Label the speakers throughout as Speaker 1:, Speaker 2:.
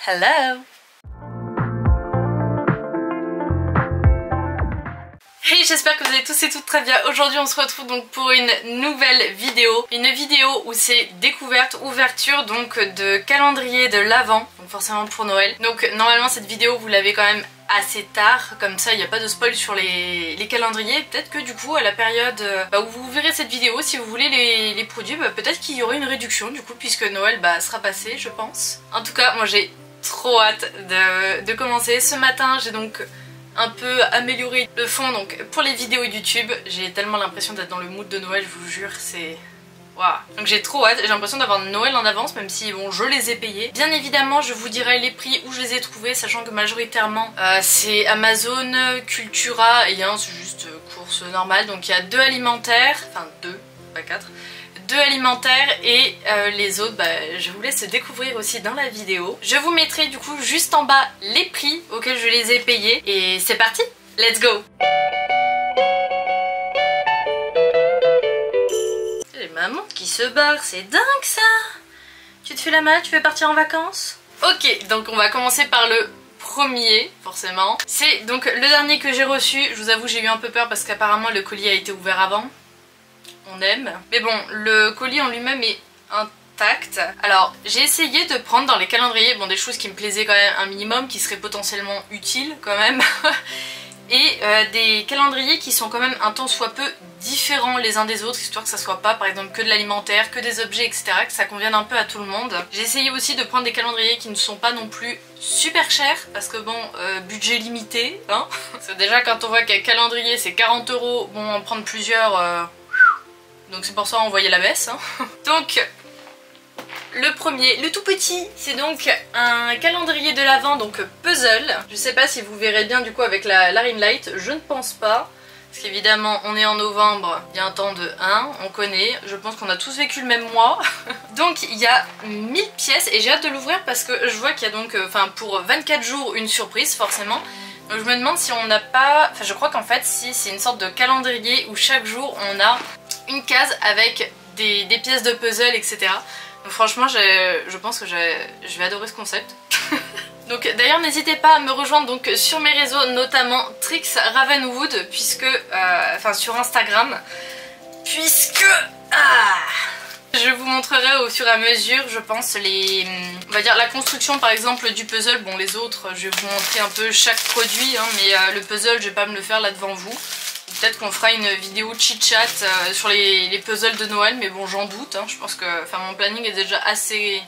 Speaker 1: Hello! Hey, j'espère que vous allez tous et toutes très bien. Aujourd'hui on se retrouve donc pour une nouvelle vidéo. Une vidéo où c'est découverte, ouverture donc de calendrier de l'Avent, donc forcément pour Noël. Donc normalement cette vidéo vous l'avez quand même assez tard, comme ça il n'y a pas de spoil sur les calendriers. Peut-être que du coup à la période où vous verrez cette vidéo, si vous voulez les produits, peut-être qu'il y aurait une réduction du coup puisque Noël sera passé je pense. En tout cas moi j'ai trop hâte de commencer. Ce matin j'ai donc un peu amélioré le fond donc pour les vidéos YouTube. J'ai tellement l'impression d'être dans le mood de Noël, je vous jure, c'est... Waouh. Donc j'ai trop hâte, j'ai l'impression d'avoir Noël en avance même si bon je les ai payés. Bien évidemment je vous dirai les prix où je les ai trouvés, sachant que majoritairement c'est Amazon, Cultura et c'est juste course normale. Donc il y a 2 alimentaires, enfin 2, pas 4. 2 alimentaires et les autres je vous laisse découvrir aussi dans la vidéo. Je vous mettrai du coup juste en bas les prix auxquels je les ai payés et c'est parti, let's go. Les mamans qui se barrent, c'est dingue ça. Tu te fais la malle, tu veux partir en vacances? Ok, donc on va commencer par le premier forcément. C'est donc le dernier que j'ai reçu. Je vous avoue j'ai eu un peu peur parce qu'apparemment le colis a été ouvert avant. On aime. Mais bon, le colis en lui-même est intact. Alors, j'ai essayé de prendre dans les calendriers, des choses qui me plaisaient quand même un minimum, qui seraient potentiellement utiles quand même. Et des calendriers qui sont quand même un tant soit peu différents les uns des autres, histoire que ça soit pas par exemple que de l'alimentaire, que des objets, etc. Que ça convienne un peu à tout le monde. J'ai essayé aussi de prendre des calendriers qui ne sont pas non plus super chers, parce que budget limité, hein. Parce que déjà quand on voit qu'un calendrier c'est 40 €, en prendre plusieurs... Donc c'est pour ça on voyait la baisse. Hein. Donc le premier, le tout petit, c'est donc un calendrier de l'Avent, donc puzzle. Je sais pas si vous verrez bien du coup avec la ring light, je ne pense pas. Parce qu'évidemment on est en novembre, il y a un temps de 1, on connaît, je pense qu'on a tous vécu le même mois. Donc il y a 1000 pièces et j'ai hâte de l'ouvrir parce que je vois qu'il y a donc, pour 24 jours une surprise forcément. Donc je me demande si on n'a pas... Enfin je crois qu'en fait si c'est une sorte de calendrier où chaque jour on a une case avec des pièces de puzzle, etc. Donc franchement je pense que je vais adorer ce concept. Donc d'ailleurs n'hésitez pas à me rejoindre donc sur mes réseaux, notamment Trix Ravenwood, puisque... sur Instagram, puisque... Je vous montrerai au fur et à mesure, je pense, on va dire la construction par exemple du puzzle. Bon les autres, je vais vous montrer un peu chaque produit, hein, mais le puzzle je vais pas me le faire là devant vous. Peut-être qu'on fera une vidéo chit-chat sur les puzzles de Noël, mais bon j'en doute, hein. Je pense que mon planning est déjà assez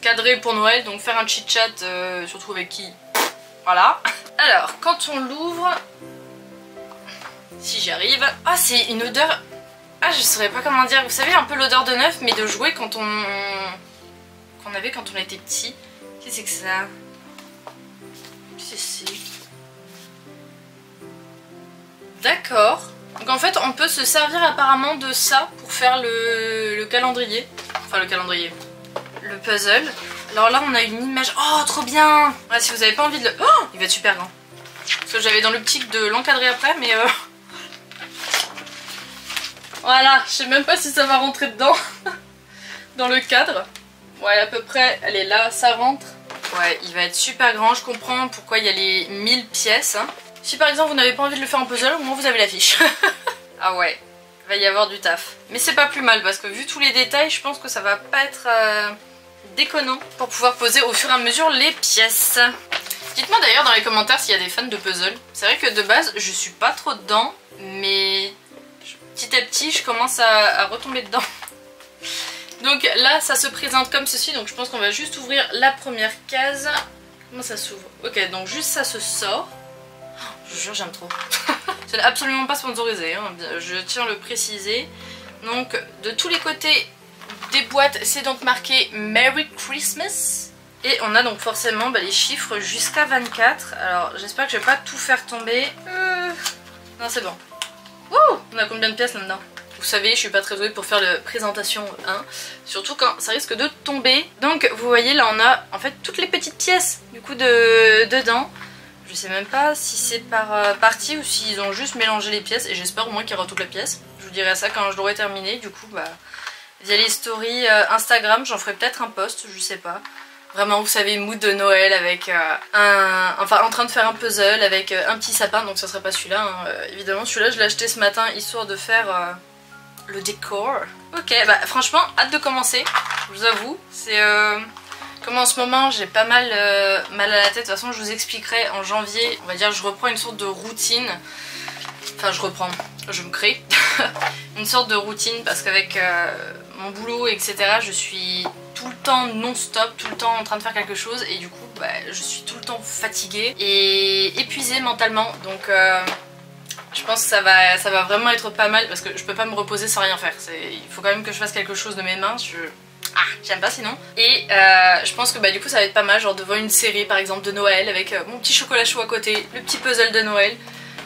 Speaker 1: cadré pour Noël, donc faire un chit-chat, surtout avec qui, voilà. Alors quand on l'ouvre, si j'y arrive, c'est une odeur, je saurais pas comment dire, vous savez un peu l'odeur de neuf mais de jouet qu'on avait quand on était petit. Qu'est-ce que c'est que ça? Qu'est-ce que c'est? D'accord. Donc en fait on peut se servir apparemment de ça pour faire le calendrier. Enfin le calendrier. Le puzzle. Alors là on a une image. Oh trop bien. Ouais, si vous avez pas envie de le... Oh, il va être super grand. Parce que j'avais dans l'optique de l'encadrer après mais... Voilà, je sais même pas si ça va rentrer dedans. Dans le cadre. Ouais à peu près, elle est là, ça rentre. Ouais il va être super grand, je comprends pourquoi il y a les 1000 pièces. Hein. Si par exemple vous n'avez pas envie de le faire en puzzle, au moins vous avez l'affiche. Ah ouais, il va y avoir du taf. Mais c'est pas plus mal parce que vu tous les détails, je pense que ça va pas être déconnant pour pouvoir poser au fur et à mesure les pièces. Dites-moi d'ailleurs dans les commentaires s'il y a des fans de puzzle. C'est vrai que de base je suis pas trop dedans, mais petit à petit je commence à retomber dedans. Donc là ça se présente comme ceci, donc je pense qu'on va juste ouvrir la première case. Comment ça s'ouvre? Ok, donc juste ça se sort. Je jure j'aime trop. C'est absolument pas sponsorisé, hein. Je tiens à le préciser. Donc de tous les côtés des boîtes c'est donc marqué Merry Christmas. Et on a donc forcément les chiffres jusqu'à 24. Alors j'espère que je vais pas tout faire tomber. Non c'est bon. Wouh, on a combien de pièces là-dedans? Vous savez je suis pas très douée pour faire la présentation 1. Surtout quand ça risque de tomber. Donc vous voyez là on a en fait toutes les petites pièces du coup dedans. Je sais même pas si c'est par partie ou s'ils ont juste mélangé les pièces. Et j'espère au moins qu'il y aura toute la pièce. Je vous dirai ça quand je l'aurai terminé. Du coup via les stories Instagram j'en ferai peut-être un post, je sais pas. Vraiment, vous savez, mood de Noël avec enfin en train de faire un puzzle avec un petit sapin, donc ça serait pas celui-là, hein. Évidemment celui-là je l'ai acheté ce matin histoire de faire le décor. Ok, bah franchement, hâte de commencer, je vous avoue. C'est comme en ce moment j'ai pas mal mal à la tête, de toute façon je vous expliquerai en janvier, on va dire je reprends une sorte de routine. Enfin je me crée une sorte de routine parce qu'avec mon boulot etc je suis tout le temps non-stop, tout le temps en train de faire quelque chose et du coup bah, je suis tout le temps fatiguée et épuisée mentalement, donc je pense que ça va vraiment être pas mal parce que je peux pas me reposer sans rien faire. Il faut quand même que je fasse quelque chose de mes mains, j'aime pas sinon. Et je pense que bah, du coup ça va être pas mal, genre devant une série par exemple de Noël avec mon petit chocolat chaud à côté, le petit puzzle de Noël.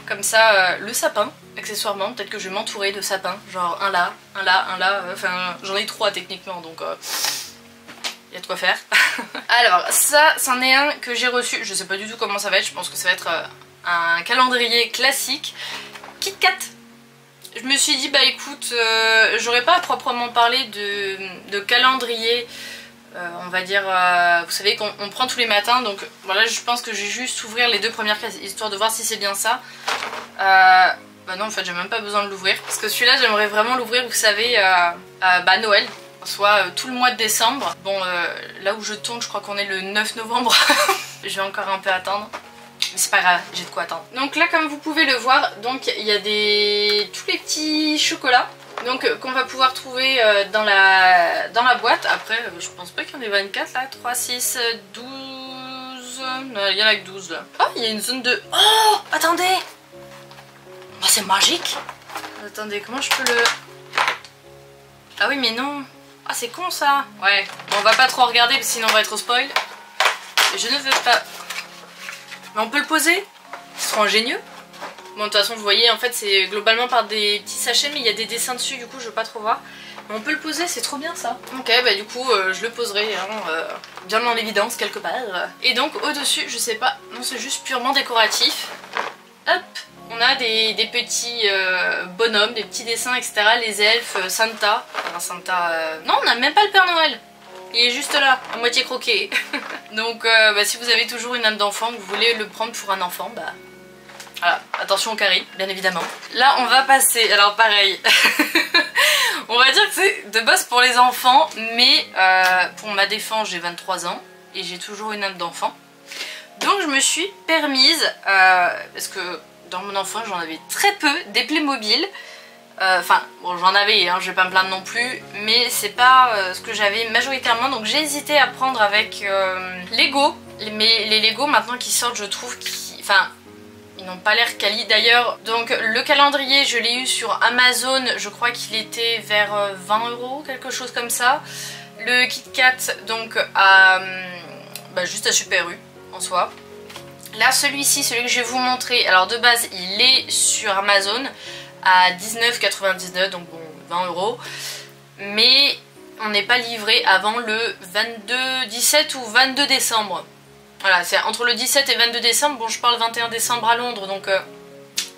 Speaker 1: Comme ça, le sapin, accessoirement, peut-être que je vais m'entourer de sapins, genre un là, un là, un là, enfin j'en ai 3 techniquement, donc il y a de quoi faire. Alors ça, c'en est un que j'ai reçu, je sais pas du tout comment ça va être, je pense que ça va être un calendrier classique, Kit Kat. Je me suis dit bah écoute, j'aurais pas à proprement parler de calendrier, on va dire, vous savez qu'on prend tous les matins, donc voilà, je pense que je vais juste ouvrir les 2 premières cases histoire de voir si c'est bien ça. Bah non en fait j'ai même pas besoin de l'ouvrir parce que celui-là j'aimerais vraiment l'ouvrir, vous savez, bah Noël, soit tout le mois de décembre. Bon là où je tourne je crois qu'on est le 9 novembre, je vais encore un peu attendre. Mais c'est pas grave, j'ai de quoi attendre. Donc là comme vous pouvez le voir, donc il y a tous les petits chocolats donc qu'on va pouvoir trouver dans la boîte. Après je pense pas qu'il y en ait 24 là, 3, 6, 12... Non, il y en a que 12 là. Oh il y a une zone de... Oh attendez, oh, c'est magique. Attendez, comment je peux le... Ah oui mais non. Ah c'est con ça. Ouais, bon, on va pas trop regarder parce que sinon on va être au spoil. Et je ne veux pas... Mais on peut le poser, c'est trop ingénieux. Bon de toute façon vous voyez en fait c'est globalement par des petits sachets mais il y a des dessins dessus, du coup je veux pas trop voir. Mais on peut le poser, c'est trop bien ça. Ok bah du coup je le poserai hein, bien en évidence quelque part. Et donc au dessus je sais pas, non c'est juste purement décoratif. Hop, on a des petits bonhommes, des petits dessins etc. Les elfes, Santa, enfin Santa... Non on n'a même pas le Père Noël. Il est juste là, à moitié croqué. Donc bah, si vous avez toujours une âme d'enfant, que vous voulez le prendre pour un enfant, bah voilà, attention au carré, bien évidemment. Là on va passer, alors pareil, on va dire que c'est de base pour les enfants, mais pour ma défense j'ai 23 ans et j'ai toujours une âme d'enfant. Donc je me suis permise, parce que dans mon enfance j'en avais très peu, des Playmobil. Enfin bon j'en avais hein, je vais pas me plaindre non plus, mais c'est pas ce que j'avais majoritairement, donc j'ai hésité à prendre avec Lego, mais les Lego maintenant qui sortent je trouve enfin ils n'ont pas l'air quali d'ailleurs. Donc le calendrier je l'ai eu sur Amazon, je crois qu'il était vers 20 €, quelque chose comme ça. Le Kit Kat donc à bah, juste à Super U en soi. Là celui-ci, celui que je vais vous montrer, alors de base il est sur Amazon à 19,99 €, donc bon 20 €, mais on n'est pas livré avant le 17 ou 22 décembre. Voilà, c'est entre le 17 et 22 décembre, bon je parle 21 décembre à Londres, donc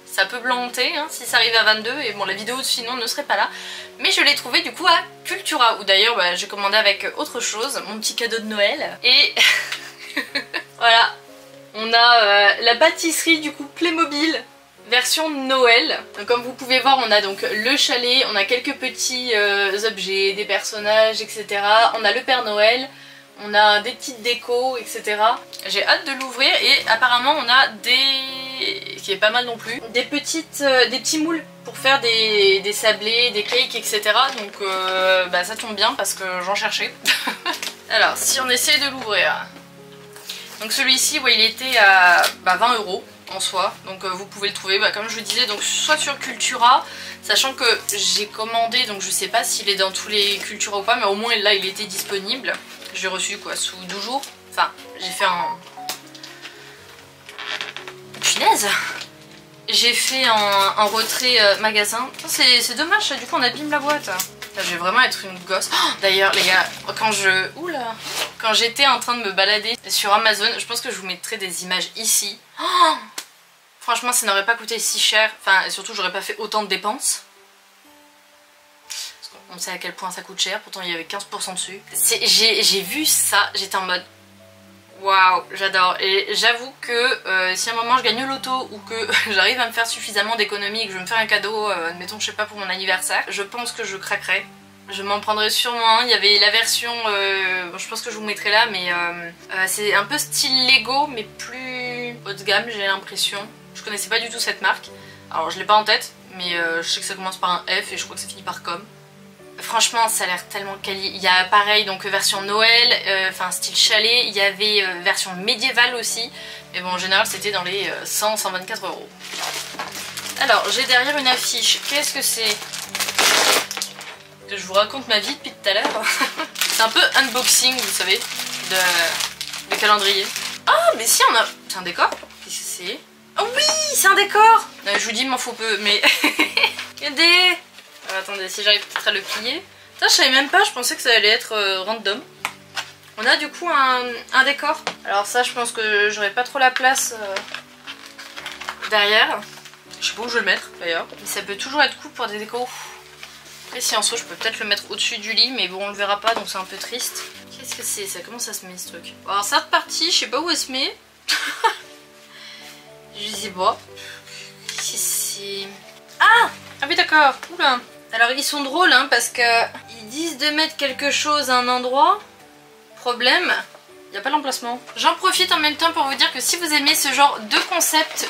Speaker 1: ça peut planter hein, si ça arrive à 22, et bon la vidéo sinon ne serait pas là, mais je l'ai trouvé du coup à Cultura, où d'ailleurs bah, j'ai commandé avec autre chose, mon petit cadeau de Noël, et voilà, on a la pâtisserie du coup Playmobil, version Noël. Donc comme vous pouvez voir on a donc le chalet, on a quelques petits objets, des personnages etc. On a le Père Noël, on a des petites décos etc. J'ai hâte de l'ouvrir et apparemment on a des... ce qui est pas mal non plus, des petits moules pour faire des sablés, des cakes etc. Donc bah, ça tombe bien parce que j'en cherchais. Alors si on essaye de l'ouvrir. Donc celui-ci ouais, il était à 20 € en soi, donc vous pouvez le trouver comme je vous disais donc soit sur Cultura, sachant que j'ai commandé donc je sais pas s'il est dans tous les Cultura ou pas, mais au moins là il était disponible. Je l'ai reçu quoi sous 12 jours, enfin j'ai fait un... Punaise, j'ai fait un retrait magasin. C'est dommage ça, du coup on abîme la boîte. Là, je vais vraiment être une gosse. Oh, d'ailleurs les gars, quand j'étais en train de me balader sur Amazon, je pense que je vous mettrai des images ici. Oh, franchement ça n'aurait pas coûté si cher, enfin et surtout j'aurais pas fait autant de dépenses. On sait à quel point ça coûte cher, pourtant il y avait 15% dessus. J'ai vu ça, j'étais en mode waouh, j'adore. Et j'avoue que si à un moment je gagne au loto ou que j'arrive à me faire suffisamment d'économies et que je vais me faire un cadeau, admettons je sais pas pour mon anniversaire, je pense que je craquerai. Je m'en prendrai sûrement un. Il y avait la version, je pense que je vous mettrai là, mais c'est un peu style Lego mais plus haut de gamme, j'ai l'impression. Je connaissais pas du tout cette marque. Alors je l'ai pas en tête, mais je sais que ça commence par un F et je crois que ça finit par com. Franchement ça a l'air tellement quali. Il y a pareil donc version Noël, enfin style chalet, il y avait version médiévale aussi. Mais bon en général c'était dans les 100-124 €. Alors j'ai derrière une affiche, qu'est-ce que c'est? Je vous raconte ma vie depuis tout à l'heure. C'est un peu unboxing vous savez, de calendrier. Ah mais si on a... C'est un décor? Qu'est-ce que c'est? Oh oui c'est un décor. Je vous dis il m'en faut peu mais... Regardez. Attendez, si j'arrive peut-être à le plier. Ça, je savais même pas, je pensais que ça allait être random. On a du coup un décor. Alors ça, je pense que j'aurai pas trop la place derrière. Je sais pas où je vais le mettre d'ailleurs. Mais ça peut toujours être cool pour des décos. Après, si en saut, je peux peut-être le mettre au-dessus du lit, mais bon, on le verra pas, donc c'est un peu triste. Qu'est-ce que c'est ça? Comment ça se met ce truc? Alors cette partie, je sais pas où elle se met. Je sais pas. Qu'est-ce que c'est? Ah oui d'accord. Oula. Alors ils sont drôles hein, parce que ils disent de mettre quelque chose à un endroit. Problème, il n'y a pas l'emplacement. J'en profite en même temps pour vous dire que si vous aimez ce genre de concept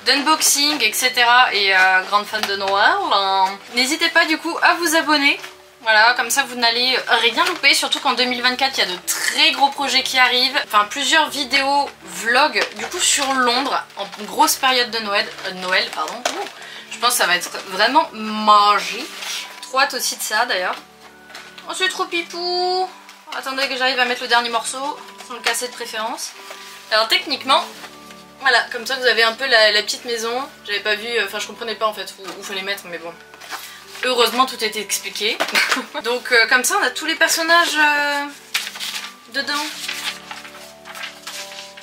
Speaker 1: d'unboxing etc. et grande fan de Noël, n'hésitez pas du coup à vous abonner. Voilà, comme ça vous n'allez rien louper, surtout qu'en 2024 il y a de très gros projets qui arrivent. Enfin plusieurs vidéos, vlogs du coup sur Londres en grosse période de Noël, pardon. Je pense que ça va être vraiment magique. Trop hâte aussi de ça d'ailleurs. Oh c'est trop pipou. Attendez que j'arrive à mettre le dernier morceau, sans le casser de préférence. Alors techniquement, voilà, comme ça vous avez un peu la petite maison. J'avais pas vu, enfin je comprenais pas en fait où fallait mettre mais bon. Heureusement tout était expliqué. Donc comme ça on a tous les personnages dedans.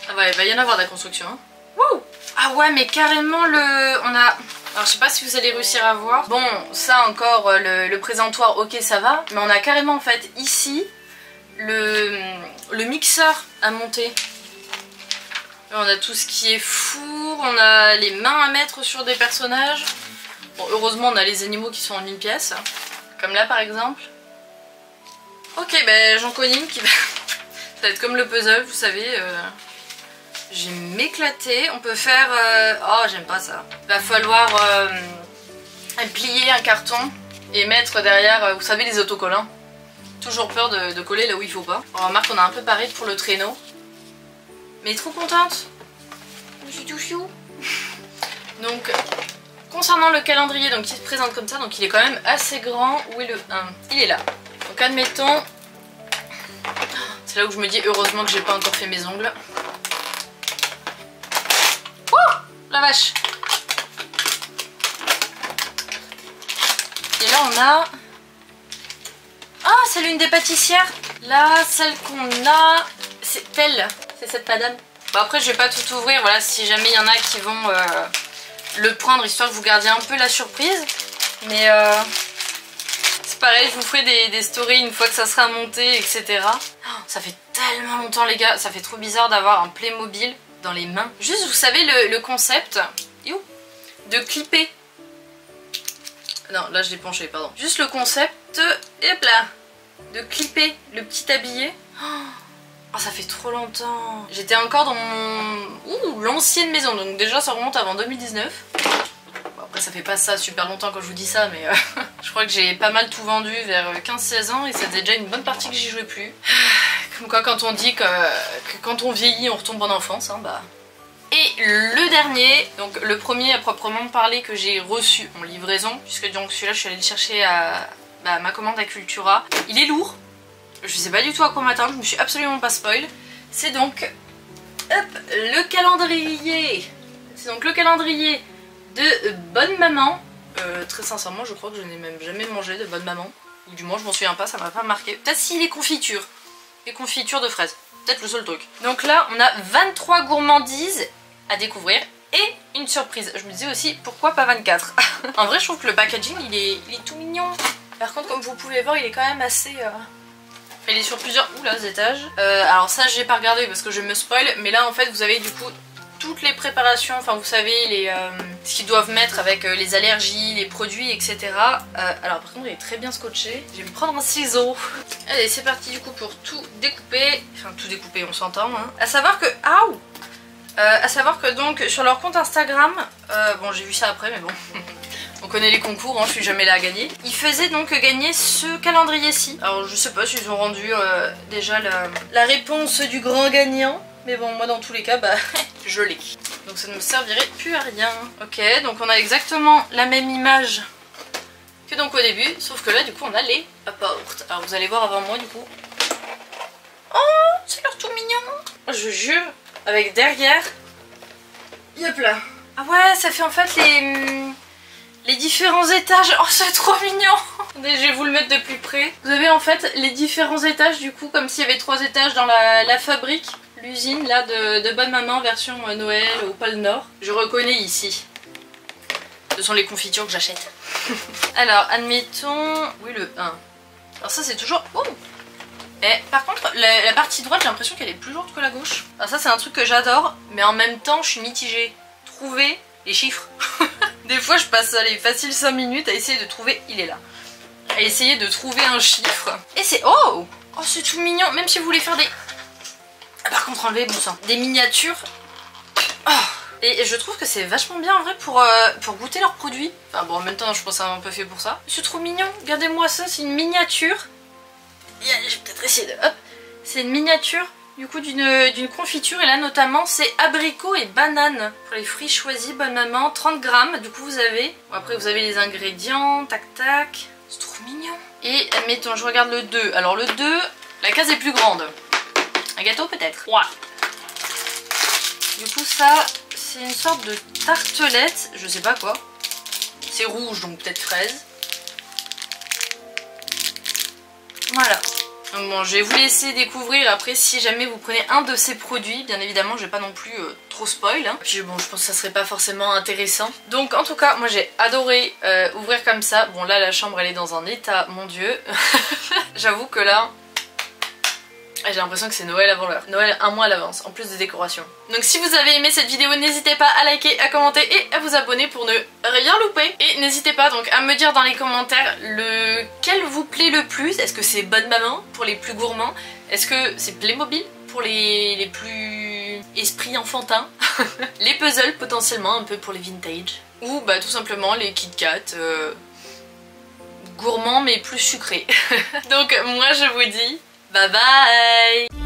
Speaker 1: Ah ouais, il va y en avoir de la construction. Hein. Wouh! Ah ouais mais carrément on a... Alors je sais pas si vous allez réussir à voir. Bon ça encore le présentoir ok ça va. Mais on a carrément en fait ici le mixeur à monter. On a tout ce qui est four, on a les mains à mettre sur des personnages. Bon heureusement on a les animaux qui sont en une pièce. Comme là par exemple. Ok ben j'en connais une qui va... Ça va être comme le puzzle vous savez. Je vais m'éclater. On peut faire... Oh, j'aime pas ça. Va falloir plier un carton et mettre derrière, vous savez, les autocollants. Toujours peur de coller là où il faut pas. On remarque qu'on a un peu pareil pour le traîneau. Mais trop contente. Je suis tout chou. Donc, concernant le calendrier, donc il se présente comme ça, donc il est quand même assez grand. Où est le 1? Il est là. Donc admettons... C'est là où je me dis heureusement que j'ai pas encore fait mes ongles. La vache. Et là on a... Ah c'est l'une des pâtissières. Là celle qu'on a... C'est elle. C'est cette madame. Bon après je vais pas tout ouvrir. Voilà si jamais il y en a qui vont le prendre histoire que vous gardiez un peu la surprise. Mais c'est pareil je vous ferai des stories une fois que ça sera monté etc. Oh, ça fait tellement longtemps les gars. Ça fait trop bizarre d'avoir un Playmobil dans les mains. Juste vous savez le concept de clipper. Non là je l'ai penché pardon. Juste le concept et hop là de clipper le petit tablier. Oh, ça fait trop longtemps. J'étais encore dans mon l'ancienne maison donc déjà ça remonte avant 2019. Bon, après ça fait pas ça super longtemps quand je vous dis ça mais je crois que j'ai pas mal tout vendu vers 15-16 ans et ça faisait déjà une bonne partie que j'y jouais plus. Comme quoi quand on dit que quand on vieillit on retombe en enfance hein, bah. Et le dernier, donc le premier à proprement parler que j'ai reçu en livraison, puisque donc celui-là je suis allée le chercher à ma commande à Cultura. Il est lourd, je sais pas du tout à quoi m'attendre, je me suis absolument pas spoil. C'est donc hop, le calendrier. C'est donc le calendrier de Bonne Maman. Très sincèrement je crois que je n'ai même jamais mangé de Bonne Maman. Ou du moins je m'en souviens pas, ça m'a pas marqué. Peut-être si les confitures. Les confitures de fraises. Peut-être le seul truc. Donc là on a 23 gourmandises à découvrir et une surprise. Je me disais aussi pourquoi pas 24. En vrai je trouve que le packaging il est tout mignon. Par contre comme vous pouvez voir il est quand même assez... Elle est sur plusieurs étages. Alors ça j'ai pas regardé parce que je me spoil, mais là en fait vous avez du coup toutes les préparations, enfin vous savez ce qu'ils doivent mettre avec les allergies, les produits, etc. Alors par contre il est très bien scotché. Je vais me prendre un ciseau. Allez c'est parti du coup pour tout découper. Enfin tout découper, on s'entend hein. À savoir que... Aouh à savoir que donc sur leur compte Instagram, bon j'ai vu ça après mais bon... On connaît les concours, hein, je suis jamais là à gagner. Ils faisaient donc gagner ce calendrier-ci. Alors je sais pas s'ils ont rendu déjà la réponse du grand gagnant. Mais bon, moi dans tous les cas, bah je l'ai. Donc ça ne me servirait plus à rien. Ok, donc on a exactement la même image que donc au début. Sauf que là du coup on a les portes. Alors vous allez voir avant moi du coup. Oh, c'est l'air tout mignon. Je jure, avec derrière. Hop là. Ah ouais, ça fait en fait les différents étages. Oh c'est trop mignon. Attendez, je vais vous le mettre de plus près. Vous avez en fait les différents étages du coup comme s'il y avait 3 étages dans la fabrique. L'usine là de Bonne Maman version Noël au pôle Nord. Je reconnais ici. Ce sont les confitures que j'achète. Alors admettons... Oui le 1. Alors ça c'est toujours... Oh. Et par contre la partie droite j'ai l'impression qu'elle est plus lourde que la gauche. Alors ça c'est un truc que j'adore mais en même temps je suis mitigée. Trouver les chiffres. Des fois je passe allez, facile 5 minutes à essayer de trouver... Il est là. À essayer de trouver un chiffre. Et c'est... Oh. Oh c'est tout mignon. Même si vous voulez faire des... Par contre enlever bon sang. Des miniatures. Oh. Et je trouve que c'est vachement bien en vrai pour goûter leurs produits. Enfin bon en même temps je pense que c'est un peu fait pour ça. C'est trop mignon. Regardez-moi ça, c'est une miniature. Je vais peut-être essayer de... Hop. C'est une miniature du coup d'une confiture. Et là notamment c'est abricot et banane. Pour les fruits choisis, Bonne Maman, 30 grammes. Du coup vous avez... Bon, après vous avez les ingrédients. Tac tac. C'est trop mignon. Et admettons je regarde le 2. Alors le 2, la case est plus grande. Un gâteau peut-être. Ouais. Du coup ça, c'est une sorte de tartelette, je sais pas quoi. C'est rouge donc peut-être fraise. Voilà. Donc bon, je vais vous laisser découvrir après si jamais vous prenez un de ces produits. Bien évidemment, je vais pas non plus trop spoil. Hein. Puis bon, je pense que ça serait pas forcément intéressant. Donc en tout cas, moi j'ai adoré ouvrir comme ça. Bon là, la chambre elle est dans un état, mon dieu. J'avoue que là... J'ai l'impression que c'est Noël avant l'heure. Noël un mois à l'avance, en plus des décorations. Donc si vous avez aimé cette vidéo, n'hésitez pas à liker, à commenter et à vous abonner pour ne rien louper. Et n'hésitez pas donc à me dire dans les commentaires lequel vous plaît le plus. Est-ce que c'est Bonne Maman pour les plus gourmands? Est-ce que c'est Playmobil pour les plus esprit enfantin? Les puzzles potentiellement un peu pour les vintage. Ou bah tout simplement les Kit Kat gourmands mais plus sucrés. Donc moi je vous dis... Bye bye!